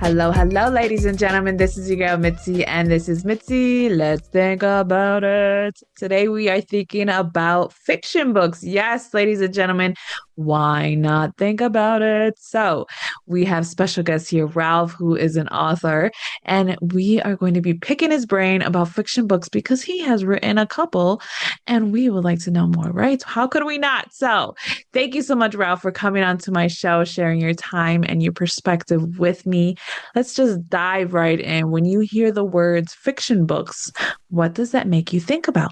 Hello, hello, ladies and gentlemen. This is your girl Mitzi, and this is Mitzi. Let's think about it. Today we are thinking about fiction books. Yes, ladies and gentlemen, why not think about it? So we have special guest here, Ralph, who is an author, and we are going to be picking his brain about fiction books because he has written a couple, and we would like to know more, right? How could we not? So thank you so much, Ralph, for coming onto my show, sharing your time and your perspective with me. Let's just dive right in. When you hear the words fiction books, what does that make you think about?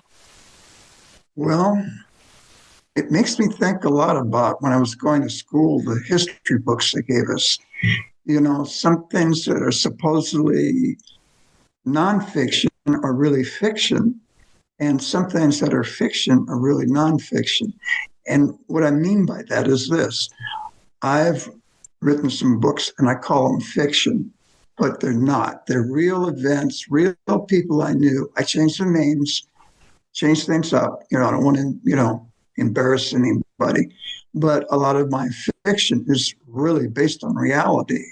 Well, it makes me think a lot about when I was going to school, the history books they gave us. Some things that are supposedly nonfiction are really fiction, and some things that are fiction are really nonfiction. And what I mean by that is this: I've written some books and I call them fiction, but they're not. They're real events, real people I knew. I changed the names, changed things up. I don't want to, embarrass anybody. But a lot of my fiction is really based on reality.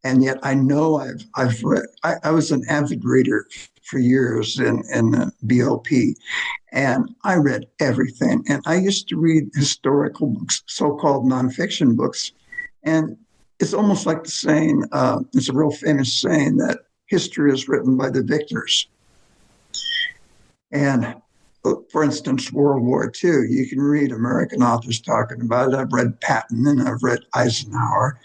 And yet I know I've read, I was an avid reader for years in the BOP, and I read everything. And I used to read historical books, so-called nonfiction books. And it's almost like the saying, it's a real famous saying that history is written by the victors. And for instance, World War II, you can read American authors talking about it. I've read Patton and I've read Eisenhower.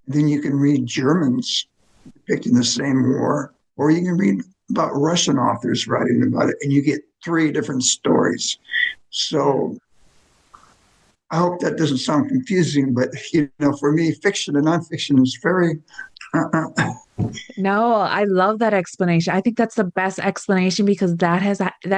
Then you can read Germans depicting the same war, or you can read about Russian authors writing about it, and you get three different stories. So I hope that doesn't sound confusing, but for me, fiction and nonfiction is very No, I love that explanation. I think that's the best explanation because that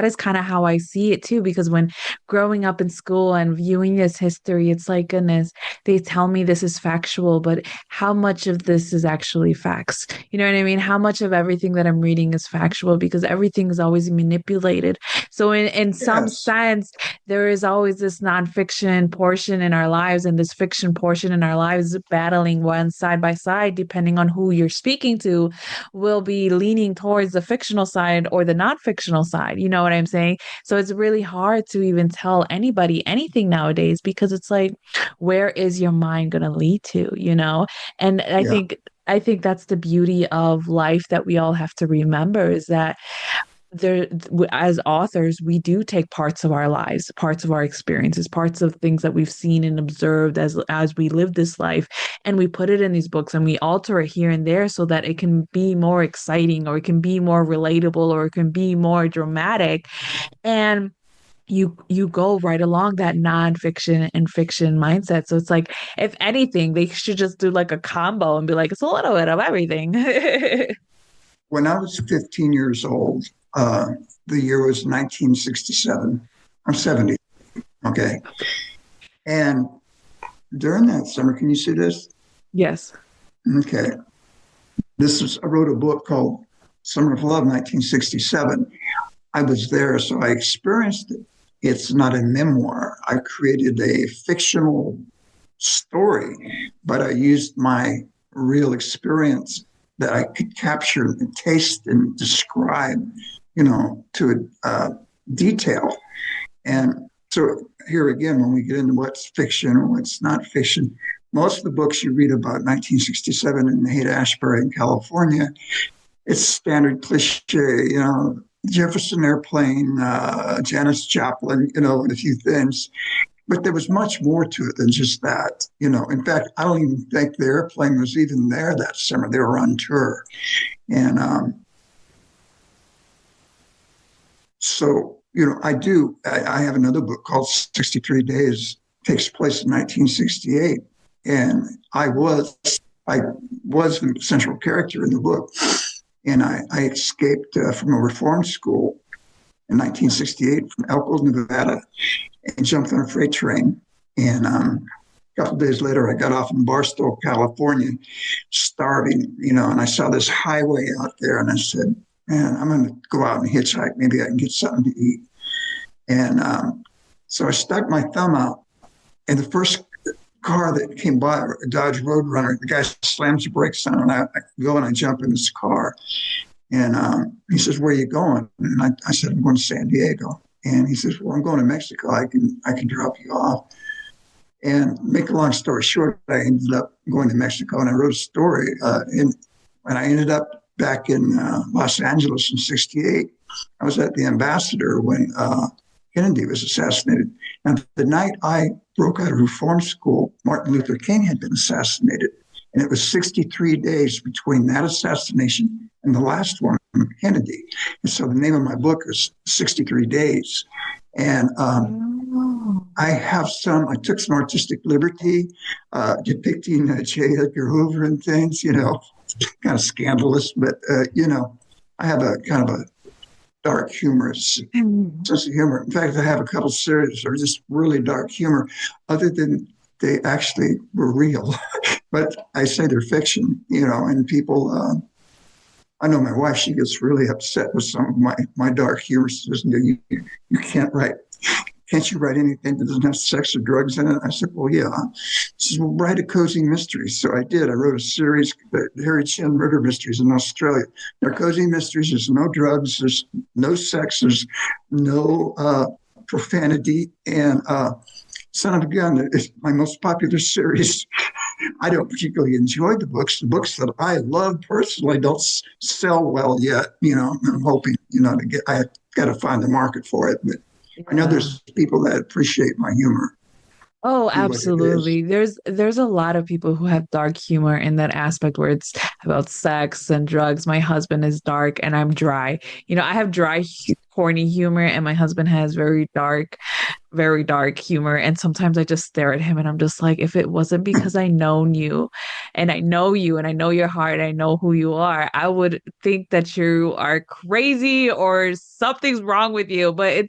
is kind of how I see it too. Because when growing up in school and viewing this history, it's like, goodness, they tell me this is factual, but how much of this is actually facts? You know what I mean? How much of everything that I'm reading is factual because everything is always manipulated. So in some yes, sense, there is always this nonfiction portion in our lives and this fiction portion in our lives battling one side by side, depending on who you're speaking to, will be leaning towards the fictional side or the non-fictional side. You know what I'm saying? So it's really hard to even tell anybody anything nowadays because it's like, where is your mind going to lead to, you know? And yeah. I think that's the beauty of life that we all have to remember is that there as authors we do take parts of our lives, parts of our experiences, parts of things that we've seen and observed as we live this life, and we put it in these books and we alter it here and there so that it can be more exciting or it can be more relatable or it can be more dramatic. And you go right along that nonfiction and fiction mindset. So it's like, if anything, they should just do like a combo and be like, it's a little bit of everything. When I was 15 years old, the year was 1967. I'm 70. Okay. And during that summer, can you see this? Yes. Okay. I wrote a book called Summer of Love, 1967. I was there, so I experienced it. It's not a memoir. I created a fictional story, but I used my real experience that I could capture and taste and describe, to a detail. And so here again, when we get into what's fiction and what's not fiction, most of the books you read about 1967 in Haight-Ashbury in California, it's standard cliche, Jefferson Airplane, Janis Joplin, and a few things. But there was much more to it than just that. In fact, I don't even think the airplane was even there that summer. They were on tour. And so, I have another book called 63 Days, takes place in 1968. And I was the central character in the book. And I escaped from a reform school in 1968 from Elko, Nevada, and jumped on a freight train. And a couple of days later, I got off in Barstow, California, starving, and I saw this highway out there, and I said, man, I'm going to go out and hitchhike. Maybe I can get something to eat. And so I stuck my thumb out, and the first car that came by, a Dodge Roadrunner. The guy slams the brakes on, and I go and I jump in this car. And he says, "Where are you going?" And I said, "I'm going to San Diego." And he says, "Well, I'm going to Mexico. I can drop you off." And make a long story short, I ended up going to Mexico, and I wrote a story. And I ended up back in Los Angeles in '68. I was at the Ambassador when Kennedy was assassinated. And the night I broke out of reform school, Martin Luther King had been assassinated. And it was 63 days between that assassination and the last one, Kennedy. And so the name of my book is 63 Days. And I took some artistic liberty depicting J. Edgar Hoover and things, kind of scandalous, but, I have a kind of a dark humorous sense of humor. In fact, I have a couple series that are just really dark humor, other than they actually were real. But I say they're fiction, and people, I know my wife, she gets really upset with some of my dark humor. She says, "No, you can't you write anything that doesn't have sex or drugs in it?" I said, "Well, yeah." She says, "Well, write a cozy mystery." So I did. I wrote a series, the Harry Chin Murder Mysteries in Australia. They're cozy mysteries. There's no drugs. There's no sex. There's no profanity. And Son of a Gun is my most popular series. I don't particularly enjoy the books. The books that I love personally don't sell well yet. I'm hoping, I got to find the market for it. But I know there's people that appreciate my humor. Oh, absolutely. There's a lot of people who have dark humor in that aspect where it's about sex and drugs. My husband is dark and I'm dry. I have dry, corny humor, and my husband has very dark humor. And sometimes I just stare at him and I'm just like, if it wasn't because I known you and I know you and I know your heart, I know who you are, I would think that you are crazy or something's wrong with you. But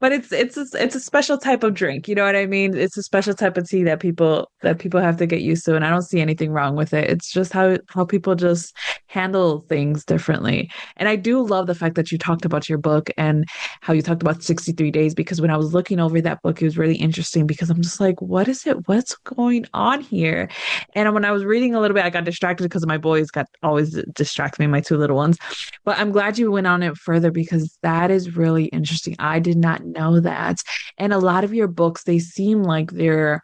it's a special type of drink. You know what I mean? It's a special type of tea that people have to get used to. And I don't see anything wrong with it. It's just how people just handle things differently. And I do love the fact that you talked about your book and how you talked about 63 days, because when I was looking over that book, it was really interesting because I'm just like, what is it? What's going on here? And when I was reading a little bit, I got distracted because my boys always distract me, my two little ones. But I'm glad you went on it further because that is really interesting. I did not know that. And a lot of your books, they seem like they're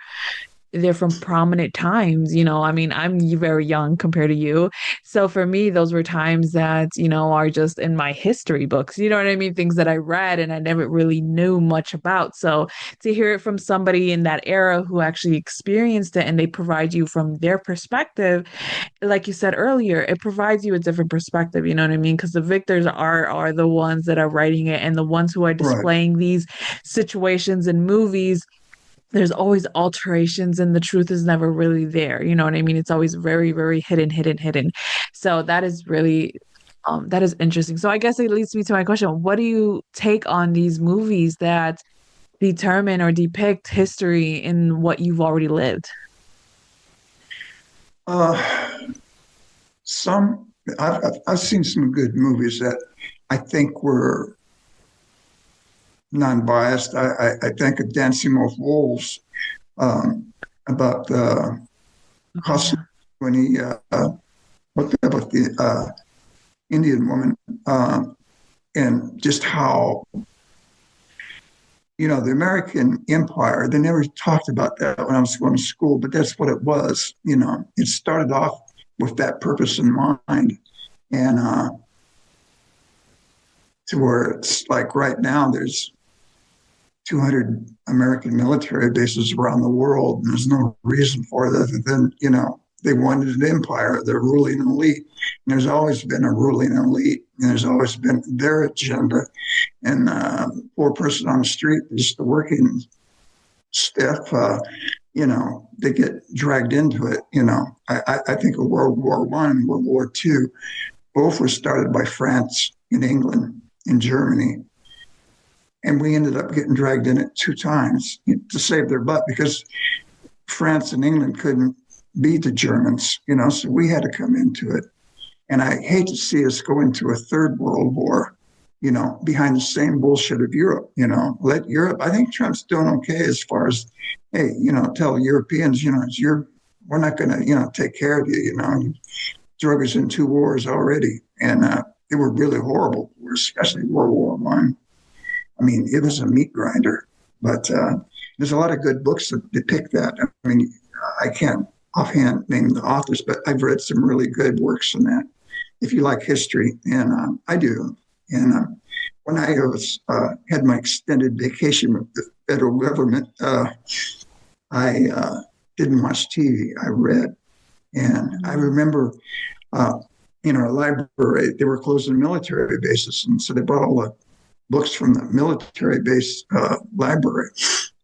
from prominent times. I mean, I'm very young compared to you. So for me, those were times that, are just in my history books. You know what I mean? Things that I read and I never really knew much about. So to hear it from somebody in that era who actually experienced it and they provide you from their perspective, like you said earlier, it provides you a different perspective. You know what I mean? Because the victors are the ones that are writing it, and the ones who are Right. displaying these situations in movies, there's always alterations and the truth is never really there. You know what I mean? It's always very, very hidden, hidden, hidden. So that is really, that is interesting. So I guess it leads me to my question. What do you take on these movies that determine or depict history in what you've already lived? Uh, some I've seen some good movies that I think were non-biased. I think of Dancing with Wolves, about the Okay, costume yeah. when he about the Indian woman, and just how the American Empire. They never talked about that when I was going to school, but that's what it was. It started off with that purpose in mind, and to where it's like right now there's 200 American military bases around the world, and there's no reason for it other than, they wanted an empire, they're ruling elite. And there's always been a ruling elite, and there's always been their agenda. And poor person on the street, just the working stiff, they get dragged into it. I think of World War I and World War II. Both were started by France and England and Germany. And we ended up getting dragged in it 2 times to save their butt because France and England couldn't beat the Germans, so we had to come into it. And I hate to see us go into a third world war behind the same bullshit of Europe. Let Europe. I think Trump's doing okay as far as, hey, tell Europeans, we're not going to, take care of you. You drug us in 2 wars already, and they were really horrible, especially World War One. I mean, it was a meat grinder. But there's a lot of good books that depict that. I mean, I can't offhand name the authors, but I've read some really good works in that. If you like history, and I do. And when I was had my extended vacation with the federal government, I didn't watch TV. I read, and I remember in our library they were closing military bases, and so they brought all the books from the military base library,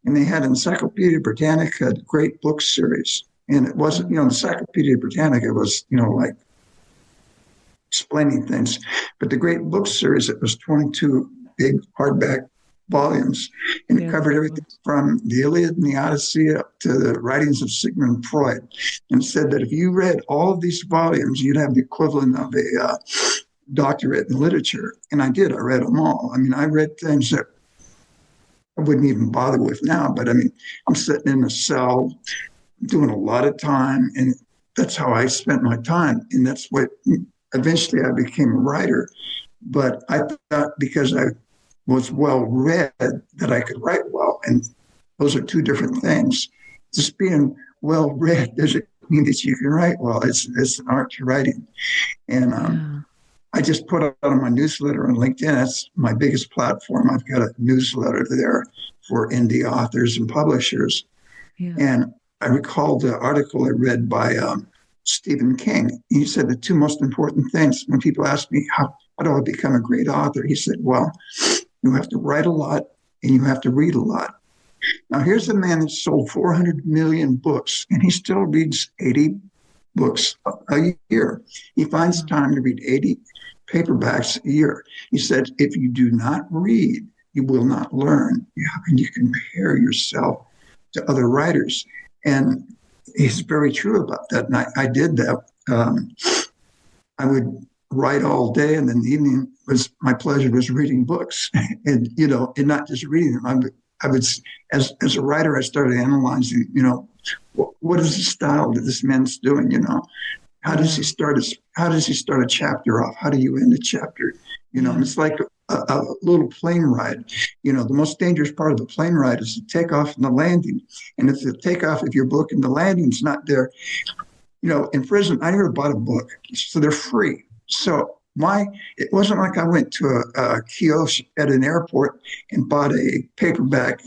and they had Encyclopedia Britannica, a great book series. And it wasn't, Encyclopedia Britannica was, like explaining things. But the great book series, it was 22 big hardback volumes, and it covered everything from the Iliad and the Odyssey up to the writings of Sigmund Freud, and said that if you read all of these volumes, you'd have the equivalent of a doctorate in literature. And I did. I read them all. I mean, I read things that I wouldn't even bother with now, but I mean, I'm sitting in a cell doing a lot of time, and that's how I spent my time. And that's what eventually I became a writer. But I thought because I was well read that I could write well. And those are two different things. Just being well read doesn't mean that you can write well. It's an art to writing. And I just put out on my newsletter on LinkedIn. That's my biggest platform. I've got a newsletter there for indie authors and publishers. Yeah. And I recalled the article I read by Stephen King. He said the 2 most important things when people ask me, how do I become a great author? He said, well, you have to write a lot and you have to read a lot. Now, here's a man that sold 400 million books, and he still reads 80 books a year. He finds time to read 80 paperbacks a year. He said, if you do not read, you will not learn. How can you compare yourself to other writers? And he's very true about that. And I did that. I would write all day, and then the evening was my pleasure was reading books, and and not just reading them. I would, as a writer, I started analyzing. What is the style that this man's doing? How does he start a chapter off? How do you end a chapter? And it's like a little plane ride. The most dangerous part of the plane ride is the takeoff and the landing. And if the takeoff of your book and the landing's not there, in prison, I never bought a book, so they're free. So it wasn't like I went to a kiosk at an airport and bought a paperback.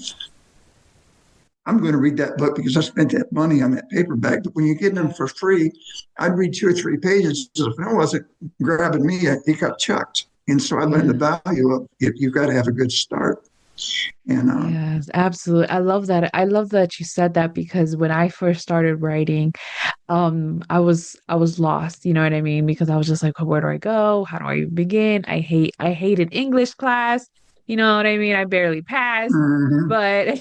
I'm going to read that book because I spent that money on that paperback. But when you get them for free, I'd read 2 or 3 pages. If it wasn't grabbing me, it got chucked. And so I learned the value of it. You've got to have a good start. And yes, absolutely. I love that. I love that you said that, because when I first started writing, I was lost, you know what I mean? Because I was just like, where do I go? How do I begin? I hated English class. You know what I mean? I barely passed. But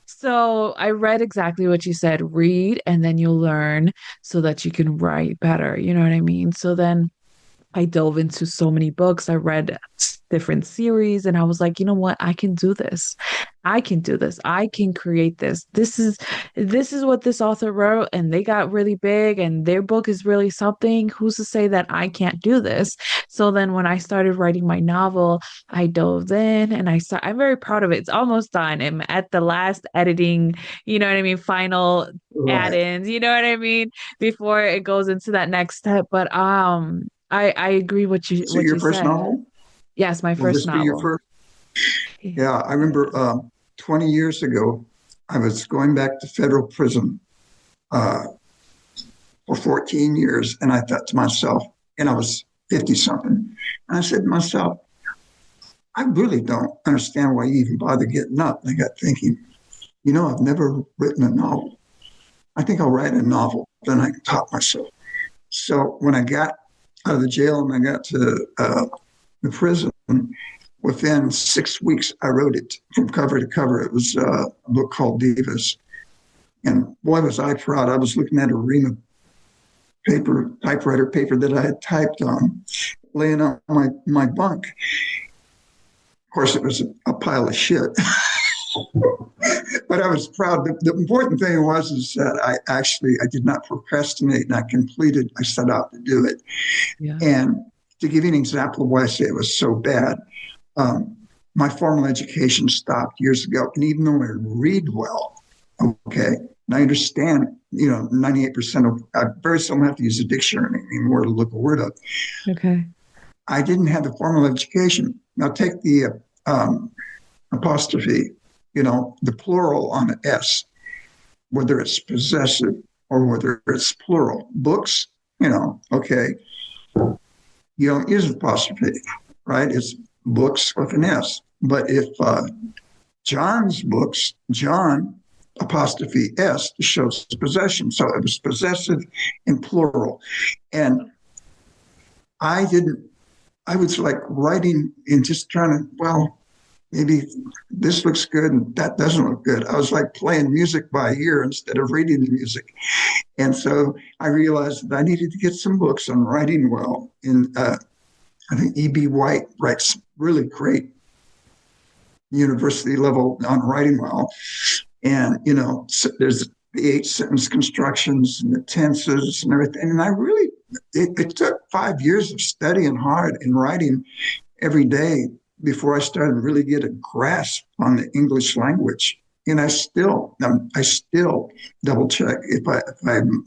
so I read exactly what you said, read, and then you'll learn so that you can write better. You know what I mean? So then I dove into so many books. I read different series, and I was like, you know what? I can do this. I can do this. I can create this. This is what this author wrote, and they got really big, and their book is really something. Who's to say that I can't do this? So then when I started writing my novel, I dove in, and I'm very proud of it. It's almost done. I'm at the last editing, you know what I mean? Final add-ins, you know what I mean? Before it goes into that next step. But I agree what you your first said. Novel? Yes, my first novel. Will this be your first? Yeah, I remember 20 years ago, I was going back to federal prison for 14 years, and I thought to myself, and I was 50-something, and I said to myself, I really don't understand why you even bother getting up. And I got thinking, I've never written a novel. I think I'll write a novel, then I can top myself. So when I got out of the jail and I got to the prison, within 6 weeks, I wrote it from cover to cover. It was a book called Divas. And boy, was I proud. I was looking at a ream of typewriter paper that I had typed on, laying on my bunk. course, it was a pile of shit. But I was proud. The important thing is that I did not procrastinate, and I set out to do it. Yeah. And to give you an example of why I say it was so bad, my formal education stopped years ago. And even though I read well, okay, and I understand, 98% of, I very seldom have to use a dictionary anymore to look a word up. Okay. I didn't have the formal education. Now take the apostrophe, the plural on an S, whether it's possessive or whether it's plural. Books, okay, you don't use apostrophe, right? It's books with an S. But if John's books, John apostrophe S shows possession. So it was possessive and plural. And I was like writing and just trying to, maybe this looks good and that doesn't look good. I was like playing music by ear instead of reading the music. And so I realized that I needed to get some books on writing well. And I think E.B. White writes really great university level on writing well. And, there's the 8-sentence constructions and the tenses and everything. And it took 5 years of studying hard and writing every day before I started to really get a grasp on the English language. And I still double check if I'm,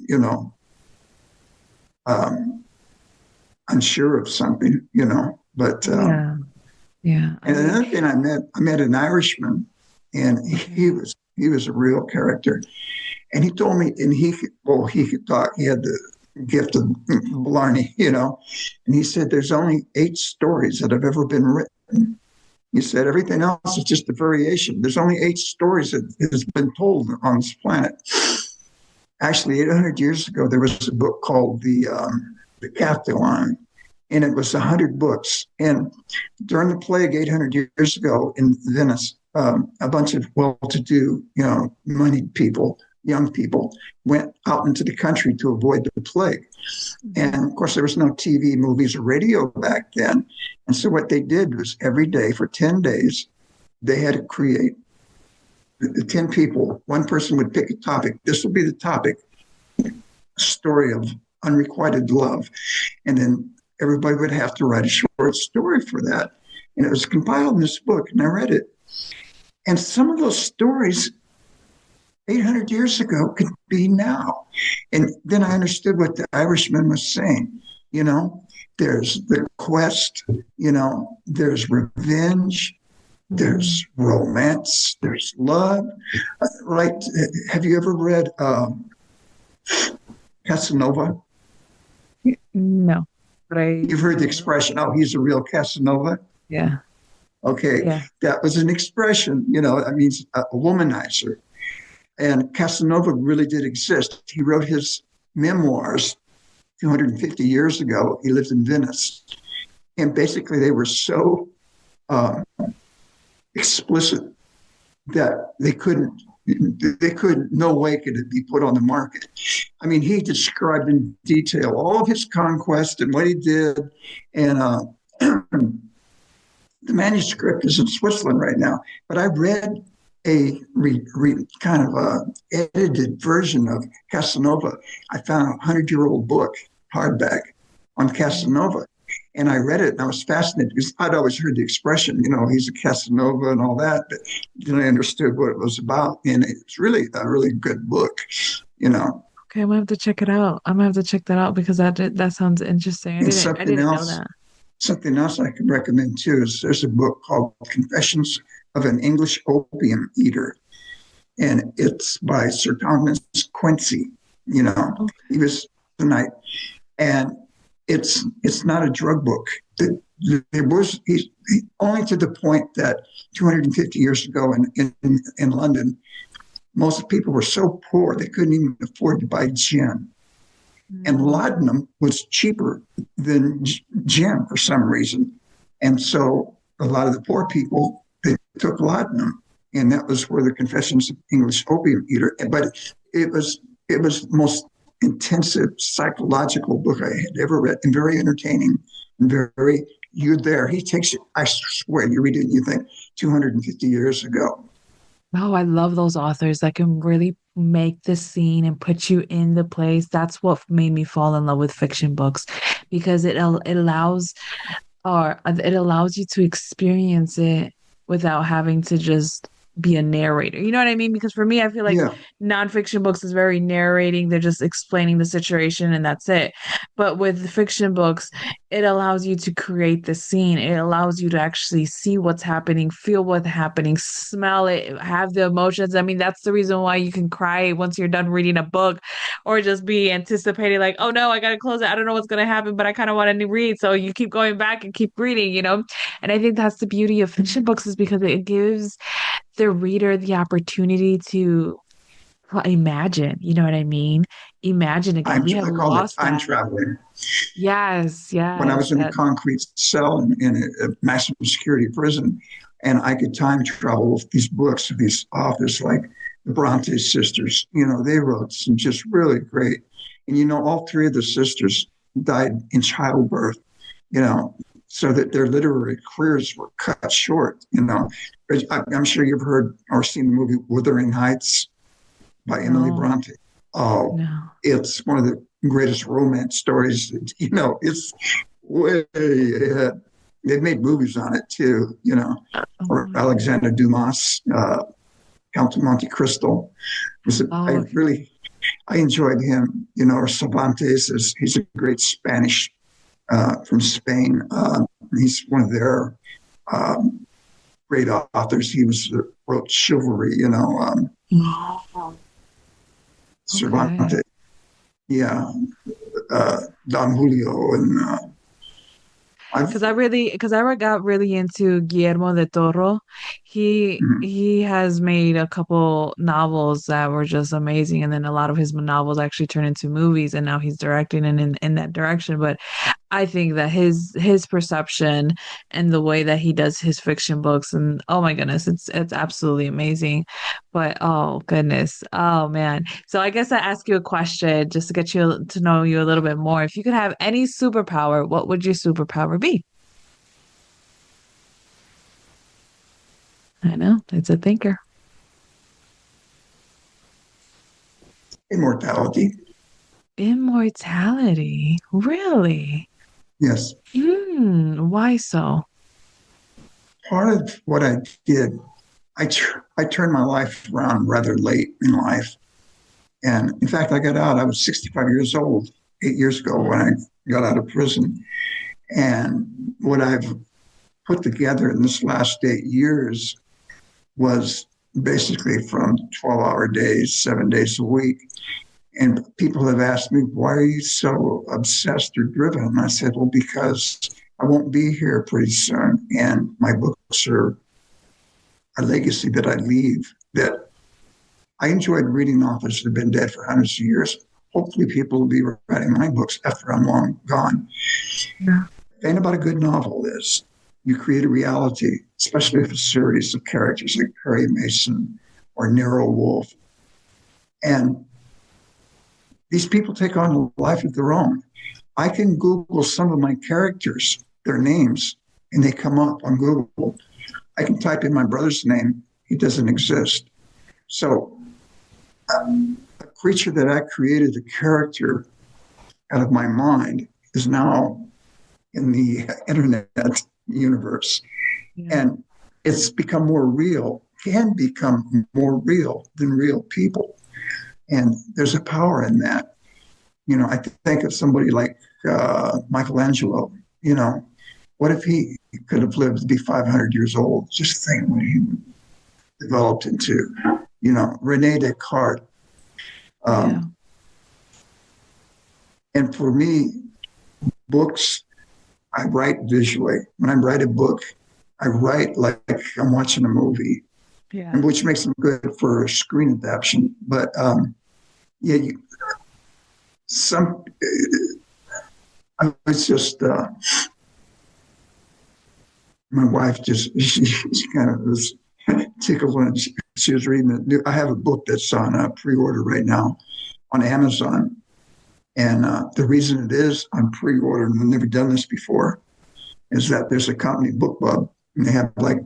unsure of something, but, yeah. And another thing I met an Irishman, and he was a real character. And he told me, and he could talk, he had the gift of blarney, and he said, there's only 8 stories that have ever been written. He said, everything else is just a variation. There's only 8 stories that has been told on this planet. Actually, 800 years ago, there was a book called the Catalan, and it was 100 books. And during the plague 800 years ago in Venice, a bunch of well-to-do, moneyed people, young people, went out into the country to avoid the plague. And of course, there was no TV, movies, or radio back then. And so what they did was every day for 10 days, they had to create the 10 people. One person would pick a topic. This will be the topic, story of unrequited love. And then everybody would have to write a short story for that. And it was compiled in this book, and I read it. And some of those stories 800 years ago could be now. And then I understood what the Irishman was saying. There's the quest, there's revenge, there's romance, there's love, right? Have you ever read Casanova? No, but You've heard the expression, oh, he's a real Casanova? Yeah. Okay, yeah. That was an expression, that means a womanizer. And Casanova really did exist. He wrote his memoirs 250 years ago. He lived in Venice. And basically they were so explicit that no way could it be put on the market. I mean, he described in detail all of his conquest and what he did. And the manuscript is in Switzerland right now. But I read a kind of a edited version of Casanova. I found a 100-year-old book, hardback, on Casanova. And I read it, and I was fascinated because I'd always heard the expression, he's a Casanova and all that, but then I understood what it was about. And it's really a really good book, Okay, I'm gonna have to check it out. I'm gonna have to check that out because that sounds interesting. I didn't know that. Something else I can recommend too is there's a book called Confessions of an English Opium Eater. And it's by Sir Thomas Quincy, Okay. He was tonight. And it's not a drug book. He's only to the point that 250 years ago in London, most people were so poor they couldn't even afford to buy gin. And laudanum was cheaper than gin for some reason. And so a lot of the poor people, they took laudanum. And that was where the Confessions of English Opium Eater. But it was the most intensive psychological book I had ever read, and very entertaining and very you're there. He takes it, I swear, you read it and you think 250 years ago. Oh, I love those authors that can really make the scene and put you in the place. That's what made me fall in love with fiction books because it allows or it allows you to experience it without having to just be a narrator. You know what I mean? Because for me, I feel like Yeah, nonfiction books is very narrating. They're just explaining the situation and that's it. But with fiction books, it allows you to create the scene. It allows you to actually see what's happening, feel what's happening, smell it, have the emotions. I mean, that's the reason why you can cry once you're done reading a book or just be anticipating like, oh no, I gotta close it. I don't know what's gonna happen, but I kind of want to read. So you keep going back and keep reading, you know? And I think that's the beauty of fiction books is because it gives the reader the opportunity to imagine, you know what I mean? Imagine again. We have I call it lost time that. traveling. Yes, When I yes. was in a concrete cell in a maximum security prison, and I could time travel with these books of these authors like the Bronte sisters. They wrote some just really great. And all three of the sisters died in childbirth. You know, so that their literary careers were cut short. I'm sure you've heard or seen the movie Wuthering Heights by Emily No, Bronte. Oh, no. it's one of the greatest romance stories. It's way ahead. They've made movies on it too, or Oh, Alexander Dumas, Count of Monte Cristo. I oh, really, I enjoyed him, or Cervantes. He's a great Spanish from Spain. He's one of their um, great authors. He wrote chivalry, oh, okay. Cervantes. Yeah, Don Julio, and I've Because I got really into Guillermo de Toro. mm, He has made a couple novels that were just amazing, and then a lot of his novels actually turned into movies, and now he's directing and in that direction. But I think that his perception and the way that he does his fiction books, and oh my goodness, it's absolutely amazing. But oh goodness, oh man. So I guess I ask you a question just to get you to know you a little bit more. If you could have any superpower, what would your superpower be? I know, it's a thinker. immortality. Immortality. Really? Yes, Why so? part of what I did, I turned my life around rather late in life. And in fact, I got out, I was 65 years old 8 years ago when I got out of prison. And what I've put together in this last 8 years was basically from 12-hour days, 7 days a week. And people have asked me, why are you so obsessed or driven? And I said, well, because I won't be here pretty soon. And my books are a legacy that I leave that I enjoyed reading authors that have been dead for hundreds of years. Hopefully, people will be writing my books after I'm long gone. Yeah. The thing about a good novel is you create a reality, especially if a series of characters like Perry Mason or Nero Wolfe. And these people take on a life of their own. I can Google some of my characters, their names, and they come up on Google. I can type in my brother's name, he doesn't exist. So, a creature that I created, a character out of my mind, is now in the internet universe. Yeah. And it's become more real, can become more real than real people. And there's a power in that. I think of somebody like Michelangelo. What if he could have lived to be 500 years old? Just think what he developed into. Rene Descartes. Yeah. Um, and for me, books, I write visually. When I write a book, I write like I'm watching a movie, Yeah. and which makes them good for screen adaptation. But yeah, some I was just my wife just she kind of was tickled when she was reading it. I have a book that's on pre-order right now on Amazon, and the reason it is on pre-order, and I've never done this before, is that there's a company, Book Club, and they have like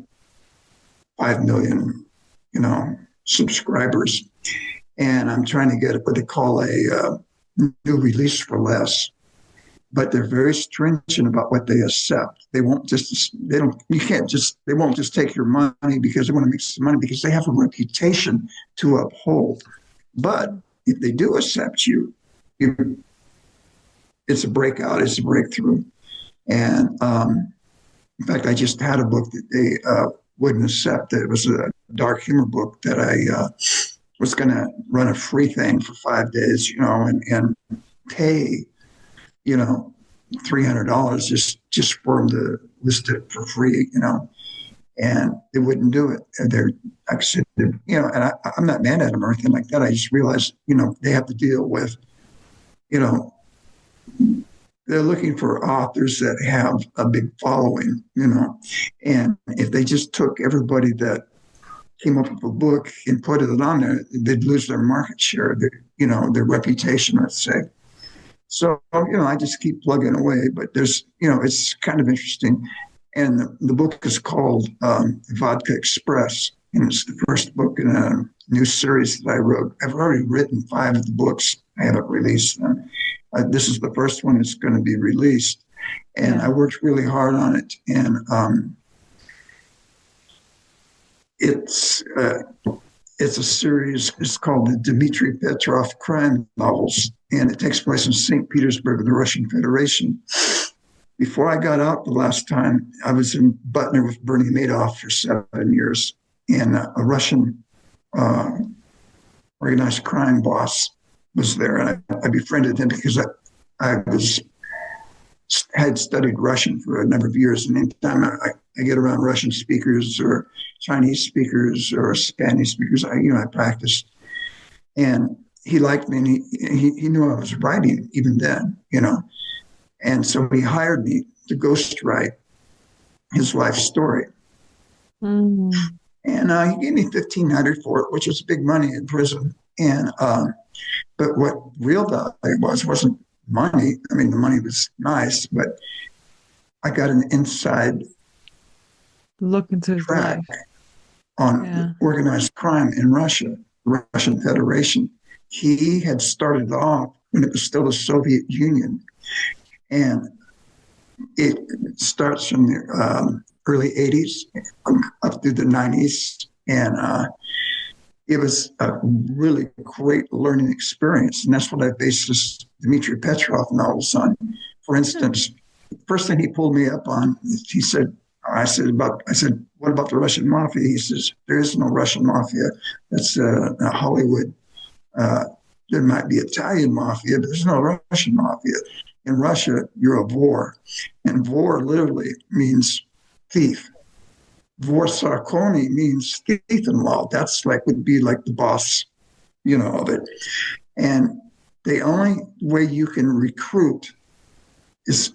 5 million, subscribers. And I'm trying to get what they call a new release for less. But they're very stringent about what they accept. They won't just, they don't, you can't just, they won't just take your money because they want to make some money, because they have a reputation to uphold. But if they do accept you, it's a breakout, it's a breakthrough. And in fact, I just had a book that they wouldn't accept. It was a dark humor book that I was going to run a free thing for 5 days, and pay, $300 just for them to list it for free, and they wouldn't do it. And they're, like I said, and I'm not mad at them or anything like that. I just realized, they have to deal with, they're looking for authors that have a big following, and if they just took everybody that came up with a book and put it on there, they'd lose their market share, their reputation, let's say. So, I just keep plugging away, but there's, it's kind of interesting. And the book is called Vodka Express, and it's the first book in a new series that I wrote. I've already written 5 of the books. I haven't released them. This is the first one that's going to be released. And I worked really hard on it. And it's a series. It's called the Dmitry Petrov crime novels, and it takes place in St. Petersburg in the Russian Federation. Before I got out the last time, I was in Butner with Bernie Madoff for 7 years, and a Russian organized crime boss was there, and I befriended him because I had studied Russian for a number of years, and anytime I get around Russian speakers or Chinese speakers or Spanish speakers, I practiced. And he liked me, and he knew I was writing even then, And so he hired me to ghostwrite his life story. Mm. And he gave me $1,500 for it, which was big money in prison. And but what real value wasn't money. I mean, the money was nice, but I got an inside Look into his track life on organized crime in Russia, the Russian Federation. He had started off when it was still the Soviet Union, and it starts from the early 80s up through the 90s, and it was a really great learning experience, and that's what I based this Dmitry Petrov novels on. For instance, the first thing he pulled me up on, he said, I said, what about the Russian mafia? He says, there is no Russian mafia. That's Hollywood. There might be Italian mafia, but there's no Russian mafia. In Russia, you're a vor. And vor literally means thief. Vor Sarkoni means thief-in-law. That's would be like the boss, of it. And the only way you can recruit is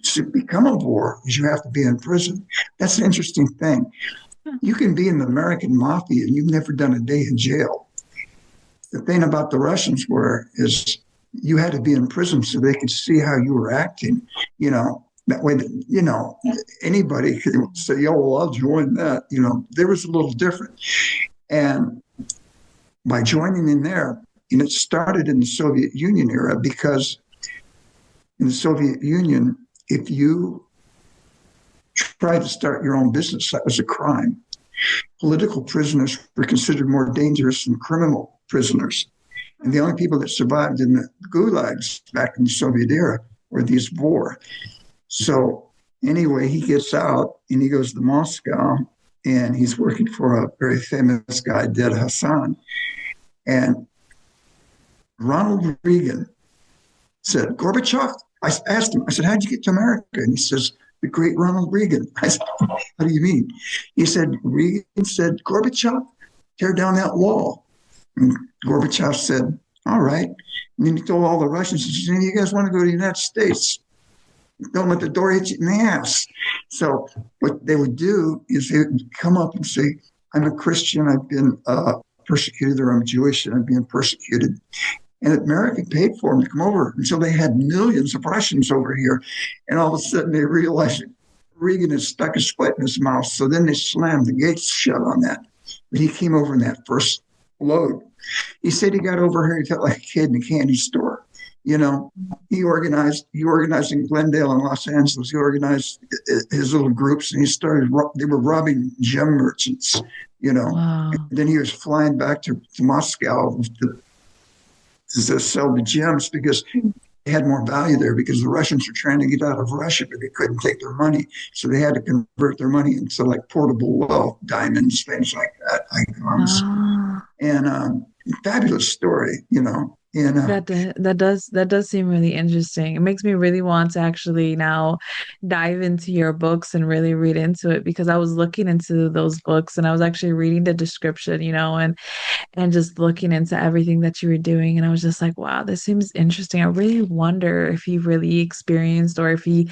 to become a vor is you have to be in prison. That's an interesting thing. You can be in the American mafia and you've never done a day in jail. The thing about the Russians is you had to be in prison so they could see how you were acting. That way, anybody could say, "Oh, well, I'll join that." There was a little different. And by joining in there, and it started in the Soviet Union era, because in the Soviet Union, if you tried to start your own business, that was a crime. Political prisoners were considered more dangerous than criminal prisoners. And the only people that survived in the gulags back in the Soviet era were these vor. So anyway, he gets out and he goes to Moscow, and he's working for a very famous guy, Ded Hassan. And Ronald Reagan said, Gorbachev, I asked him, I said, how'd you get to America? And he says, the great Ronald Reagan. I said, what do you mean? He said, Reagan said, Gorbachev, tear down that wall. And Gorbachev said, all right. And then he told all the Russians, he said, you guys want to go to the United States? Don't let the door hit you in the ass. So what they would do is they would come up and say, I'm a Christian, I've been persecuted, or I'm Jewish and I'm being persecuted. And America paid for them to come over. And so they had millions of Russians over here. And all of a sudden they realized Regan had stuck his foot in his mouth. So then they slammed the gates shut on that. But he came over in that first load. He said he got over here. He felt like a kid in a candy store. You know, he organized in Glendale and Los Angeles. He organized his little groups, and they were robbing gem merchants. You know, Wow. and then he was flying back to Moscow to sell the gems because they had more value there, because the Russians were trying to get out of Russia, but they couldn't take their money. So they had to convert their money into like portable wealth, diamonds, things like that, icons. Ah. And fabulous story, you know. And That does seem really interesting. It makes me really want to actually now dive into your books and really read into it, because I was looking into those books and I was actually reading the description, and just looking into everything that you were doing. And I was just like, wow, this seems interesting. I really wonder if he really experienced, or if he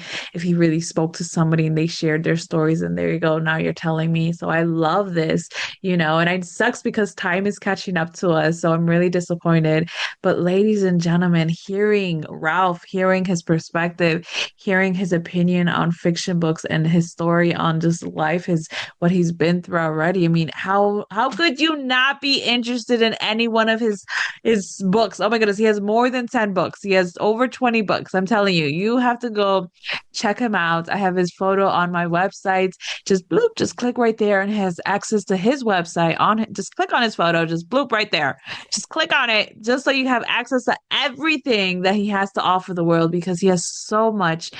really spoke to somebody and they shared their stories. And there you go. Now you're telling me. So I love this, and it sucks because time is catching up to us. So I'm really disappointed. But ladies and gentlemen, hearing Ralph, hearing his perspective, hearing his opinion on fiction books and his story on just life, what he's been through already. I mean, how could you not be interested in any one of his books? Oh my goodness, he has more than 10 books. He has over 20 books. I'm telling you, you have to go check him out. I have his photo on my website. Just bloop, just click right there and has access to his website on it. Just click on his photo, just bloop right there. Just click on it just so you have access to everything that he has to offer the world, because he has so much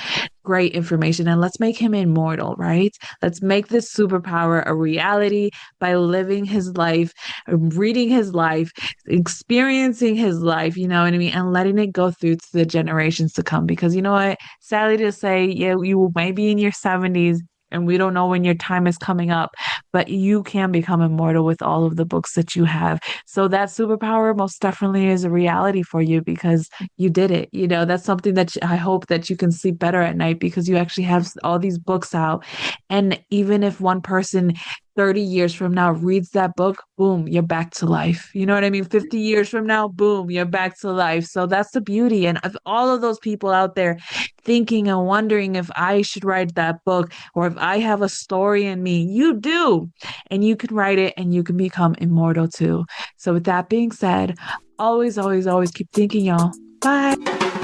great information. And let's make him immortal, right? Let's make this superpower a reality by living his life, reading his life, experiencing his life, you know what I mean? And letting it go through to the generations to come. Because you know what? Sadly to say, yeah, you may be in your 70s and we don't know when your time is coming up, but you can become immortal with all of the books that you have. So that superpower most definitely is a reality for you, because you did it. That's something that I hope that you can sleep better at night, because you actually have all these books out. And even if one person 30 years from now reads that book, boom, you're back to life. You know what I mean? 50 years from now, boom, you're back to life. So that's the beauty. And of all of those people out there thinking and wondering if I should write that book, or if I have a story in me, you do. And you can write it and you can become immortal too. So with that being said, always, always, always keep thinking, y'all. Bye.